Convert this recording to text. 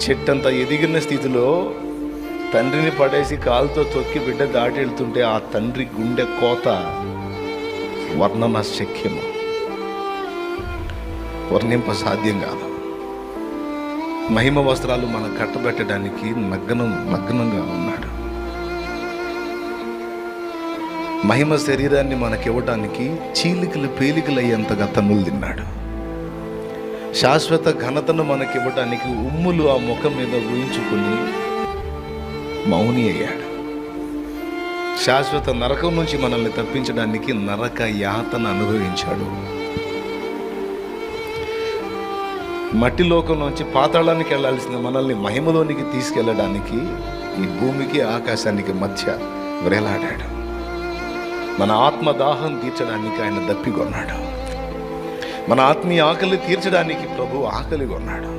చెట్టంత ఎదిగిన స్థితిలో తండ్రిని పడేసి కాలుతో తొక్కి బిడ్డ దాటి వెళ్తుంటే ఆ తండ్రి గుండె కోత వర్ణన శక్యము, వర్ణింప సాధ్యం కాదు. మహిమ వస్త్రాలు మనం కట్టబెట్టడానికి నగ్నంగా ఉన్నాడు. మహిమ శరీరాన్ని మనకివ్వడానికి చీలికలు పేలికలు అయ్యేంతగా తన్నులు తిన్నాడు. శాశ్వత ఘనతను మనకివ్వడానికి ఉమ్ములు ఆ ముఖం మీద ఊహించుకుని మౌని అయ్యాడు. శాశ్వత నరకం నుంచి మనల్ని తప్పించడానికి నరక యాతన అనుభవించాడు. మట్టి లోకం నుంచి పాతాళానికి వెళ్ళాల్సిన మనల్ని మహిమలోనికి తీసుకెళ్ళడానికి ఈ భూమికి ఆకాశానికి మధ్య వేలాడాడు. మన ఆత్మ దాహం తీర్చడానికి ఆయన దప్పికొన్నాడు. మన ఆత్మీయ ఆకలి తీర్చడానికి ప్రభు ఆకలి కొన్నాడు.